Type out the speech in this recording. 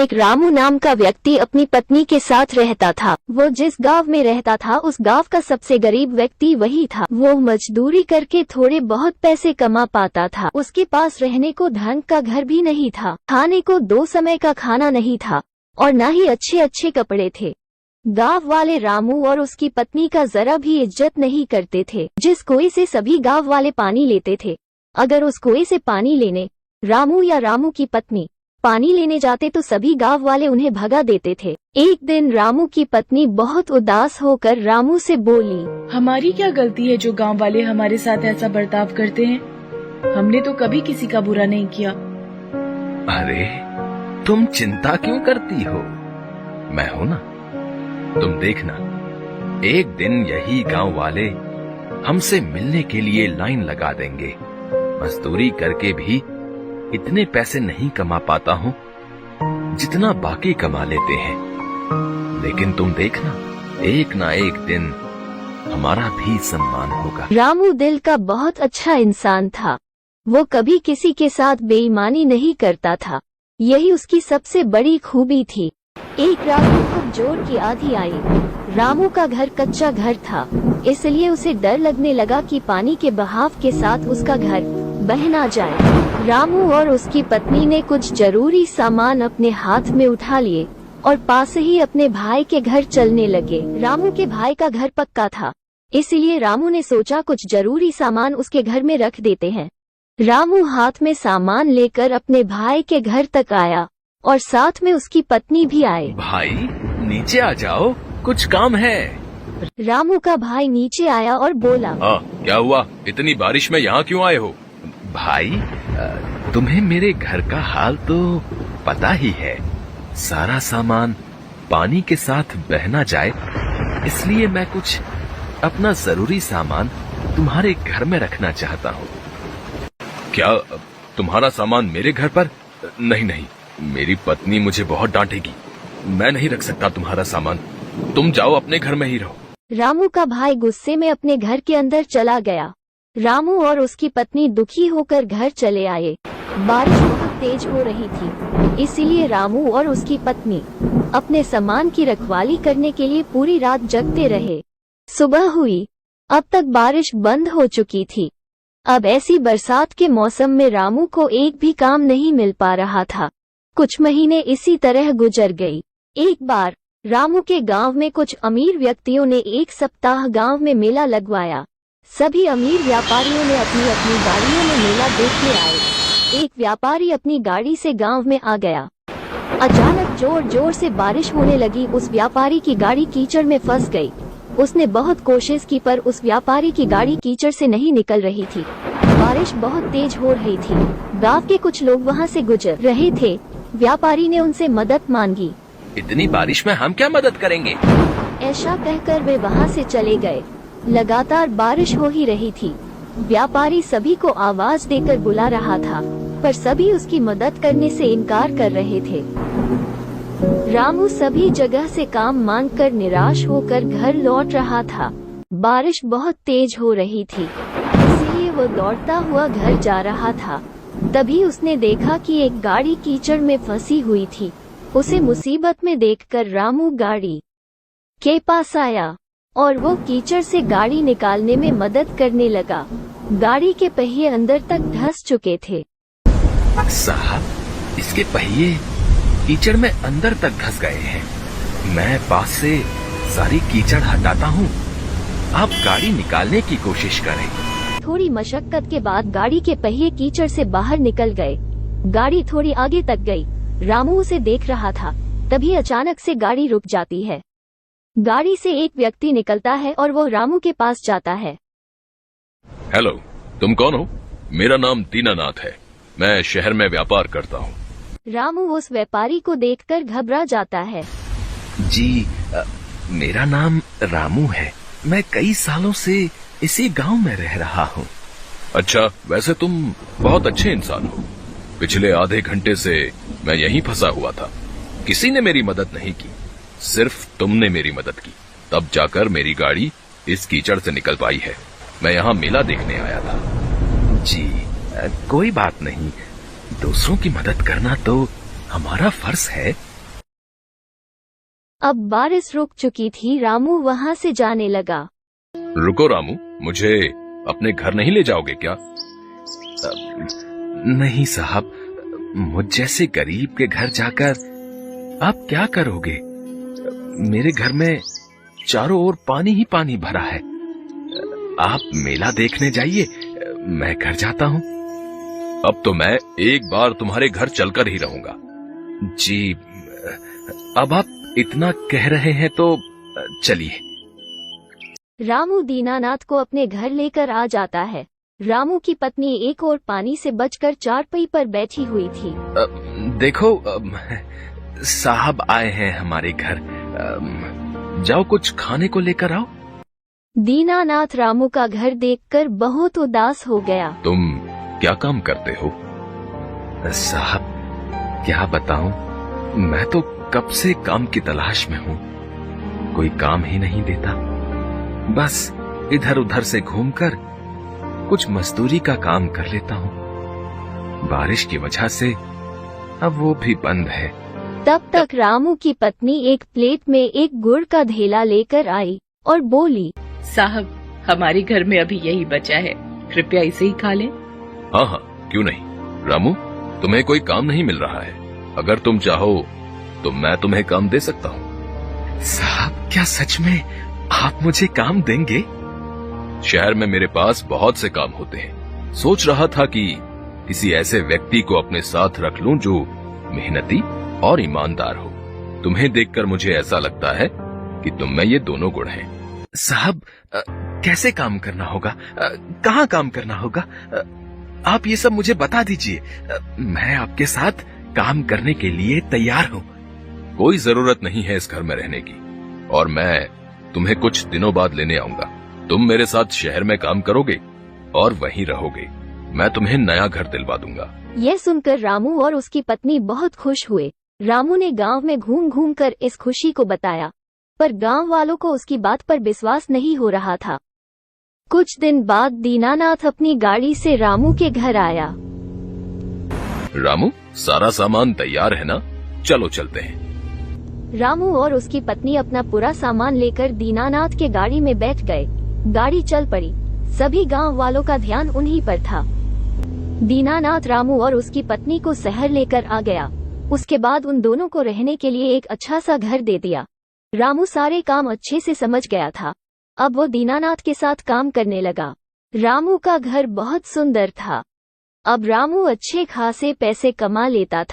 एक रामू नाम का व्यक्ति अपनी पत्नी के साथ रहता था। वो जिस गांव में रहता था उस गांव का सबसे गरीब व्यक्ति वही था। वो मजदूरी करके थोड़े बहुत पैसे कमा पाता था। उसके पास रहने को ढंग का घर भी नहीं था, खाने को 2 समय का खाना नहीं था और न ही अच्छे अच्छे कपड़े थे। गांव वाले रामू और उसकी पत्नी का जरा भी इज्जत नहीं करते थे। जिस कुएं से सभी गांव वाले पानी लेते थे, अगर उस कुएं से पानी लेने रामू या रामू की पत्नी पानी लेने जाते तो सभी गांव वाले उन्हें भगा देते थे। एक दिन रामू की पत्नी बहुत उदास होकर रामू से बोली, हमारी क्या गलती है जो गांव वाले हमारे साथ ऐसा बर्ताव करते हैं? हमने तो कभी किसी का बुरा नहीं किया। अरे तुम चिंता क्यों करती हो, मैं हूं ना। तुम देखना, एक दिन यही गांव वाले हमसे मिलने के लिए लाइन लगा देंगे। मजदूरी करके भी इतने पैसे नहीं कमा पाता हूं जितना बाकी कमा लेते हैं, लेकिन तुम देखना, एक ना एक दिन हमारा भी सम्मान होगा। रामू दिल का बहुत अच्छा इंसान था। वो कभी किसी के साथ बेईमानी नहीं करता था, यही उसकी सबसे बड़ी खूबी थी। एक रात खूब जोर की आंधी आई। रामू का घर कच्चा घर था, इसलिए उसे डर लगने लगा कि पानी के बहाव के साथ उसका घर बह ना जाए। रामू और उसकी पत्नी ने कुछ जरूरी सामान अपने हाथ में उठा लिए और पास ही अपने भाई के घर चलने लगे। रामू के भाई का घर पक्का था, इसलिए रामू ने सोचा कुछ जरूरी सामान उसके घर में रख देते हैं। रामू हाथ में सामान लेकर अपने भाई के घर तक आया और साथ में उसकी पत्नी भी आए। भाई नीचे आ जाओ, कुछ काम है। रामू का भाई नीचे आया और बोला, हाँ क्या हुआ, इतनी बारिश में यहाँ क्यों आए हो? भाई तुम्हें मेरे घर का हाल तो पता ही है। सारा सामान पानी के साथ बह ना जाए, इसलिए मैं कुछ अपना जरूरी सामान तुम्हारे घर में रखना चाहता हूँ। क्या तुम्हारा सामान मेरे घर पर? नहीं नहीं, मेरी पत्नी मुझे बहुत डांटेगी। मैं नहीं रख सकता तुम्हारा सामान, तुम जाओ अपने घर में ही रहो। रामू का भाई गुस्से में अपने घर के अंदर चला गया। रामू और उसकी पत्नी दुखी होकर घर चले आए। बारिश बहुत तेज हो रही थी, इसीलिए रामू और उसकी पत्नी अपने सामान की रखवाली करने के लिए पूरी रात जगते रहे। सुबह हुई, अब तक बारिश बंद हो चुकी थी। अब ऐसी बरसात के मौसम में रामू को एक भी काम नहीं मिल पा रहा था। कुछ महीने इसी तरह गुजर गई। एक बार रामू के गांव में कुछ अमीर व्यक्तियों ने एक सप्ताह गांव में मेला लगवाया। सभी अमीर व्यापारियों ने अपनी अपनी गाड़ियों में मेला देखने आए। एक व्यापारी अपनी गाड़ी से गांव में आ गया। अचानक जोर जोर से बारिश होने लगी। उस व्यापारी की गाड़ी कीचड़ में फंस गई। उसने बहुत कोशिश की पर उस व्यापारी की गाड़ी कीचड़ से नहीं निकल रही थी। बारिश बहुत तेज हो रही थी। गांव के कुछ लोग वहां से गुजर रहे थे। व्यापारी ने उनसे मदद मांगी। इतनी बारिश में हम क्या मदद करेंगे? ऐसा कहकर वे वहां से चले गए। लगातार बारिश हो ही रही थी। व्यापारी सभी को आवाज देकर बुला रहा था, पर सभी उसकी मदद करने से इनकार कर रहे थे। रामू सभी जगह से काम मांगकर निराश होकर घर लौट रहा था। बारिश बहुत तेज हो रही थी, इसलिए वो दौड़ता हुआ घर जा रहा था। तभी उसने देखा कि एक गाड़ी कीचड़ में फंसी हुई थी। उसे मुसीबत में देखकर रामू गाड़ी के पास आया और वो कीचड़ से गाड़ी निकालने में मदद करने लगा। गाड़ी के पहिए अंदर तक धंस चुके थे। साहब, इसके पहिए कीचड़ में अंदर तक धंस गए हैं। मैं पास से सारी कीचड़ हटाता हूँ, आप गाड़ी निकालने की कोशिश करें। थोड़ी मशक्कत के बाद गाड़ी के पहिए कीचड़ से बाहर निकल गए। गाड़ी थोड़ी आगे तक गई। रामू उसे देख रहा था। तभी अचानक से गाड़ी रुक जाती है। गाड़ी से एक व्यक्ति निकलता है और वो रामू के पास जाता है। हेलो, तुम कौन हो? मेरा नाम दीनानाथ है, मैं शहर में व्यापार करता हूँ। रामू उस व्यापारी को देखकर घबरा जाता है। जी, मेरा नाम रामू है, मैं कई सालों से इसी गांव में रह रहा हूँ। अच्छा, वैसे तुम बहुत अच्छे इंसान हो। पिछले आधे घंटे से मैं यहीं फंसा हुआ था, किसी ने मेरी मदद नहीं की, सिर्फ तुमने मेरी मदद की, तब जाकर मेरी गाड़ी इस कीचड़ से निकल पाई है। मैं यहाँ मेला देखने आया था। जी, कोई बात नहीं, दूसरों की मदद करना तो हमारा फर्ज है। अब बारिश रुक चुकी थी। रामू वहाँ से जाने लगा। रुको रामू, मुझे अपने घर नहीं ले जाओगे क्या? नहीं साहब, मुझ जैसे गरीब के घर जाकर आप क्या करोगे? मेरे घर में चारों ओर पानी ही पानी भरा है। आप मेला देखने जाइए, मैं घर जाता हूँ। अब तो मैं एक बार तुम्हारे घर चलकर ही रहूंगा। जी, अब आप इतना कह रहे हैं तो चलिए। रामू दीनानाथ को अपने घर लेकर आ जाता है। रामू की पत्नी एक और पानी से बचकर चारपाई पर बैठी हुई थी। देखो, साहब आए हैं हमारे घर, जाओ कुछ खाने को लेकर आओ। दीनानाथ रामू का घर देखकर बहुत उदास हो गया। तुम क्या काम करते हो? साहब, क्या बताऊं, मैं तो कब से काम की तलाश में हूँ। कोई काम ही नहीं देता। बस इधर उधर से घूमकर कुछ मजदूरी का काम कर लेता हूँ। बारिश की वजह से अब वो भी बंद है। तब तक रामू की पत्नी एक प्लेट में एक गुड़ का ढेला लेकर आई और बोली, साहब, हमारे घर में अभी यही बचा है, कृपया इसे ही खा लें। हाँ हाँ, क्यों नहीं। रामू, तुम्हें कोई काम नहीं मिल रहा है? अगर तुम चाहो तो मैं तुम्हें काम दे सकता हूँ। साहब, क्या सच में आप मुझे काम देंगे? शहर में मेरे पास बहुत से काम होते हैं। सोच रहा था कि किसी ऐसे व्यक्ति को अपने साथ रख लूं जो मेहनती और ईमानदार हो। तुम्हें देखकर मुझे ऐसा लगता है कि तुम में ये दोनों गुण हैं। साहब, कैसे काम करना होगा? कहाँ काम करना होगा? आप ये सब मुझे बता दीजिए। मैं आपके साथ काम करने के लिए तैयार हूँ। कोई जरूरत नहीं है इस घर में रहने की, और मैं तुम्हें कुछ दिनों बाद लेने आऊंगा। तुम मेरे साथ शहर में काम करोगे और वहीं रहोगे। मैं तुम्हें नया घर दिलवा दूंगा। यह सुनकर रामू और उसकी पत्नी बहुत खुश हुए। रामू ने गांव में घूम घूम कर इस खुशी को बताया, पर गांव वालों को उसकी बात पर विश्वास नहीं हो रहा था। कुछ दिन बाद दीनानाथ अपनी गाड़ी से रामू के घर आया। रामू, सारा सामान तैयार है ना? चलो चलते हैं। रामू और उसकी पत्नी अपना पूरा सामान लेकर दीनानाथ के गाड़ी में बैठ गए। गाड़ी चल पड़ी। सभी गांव वालों का ध्यान उन्हीं पर था। दीनानाथ रामू और उसकी पत्नी को शहर लेकर आ गया। उसके बाद उन दोनों को रहने के लिए एक अच्छा सा घर दे दिया। रामू सारे काम अच्छे से समझ गया था। अब वो दीनानाथ के साथ काम करने लगा। रामू का घर बहुत सुंदर था। अब रामू अच्छे खासे पैसे कमा लेता था।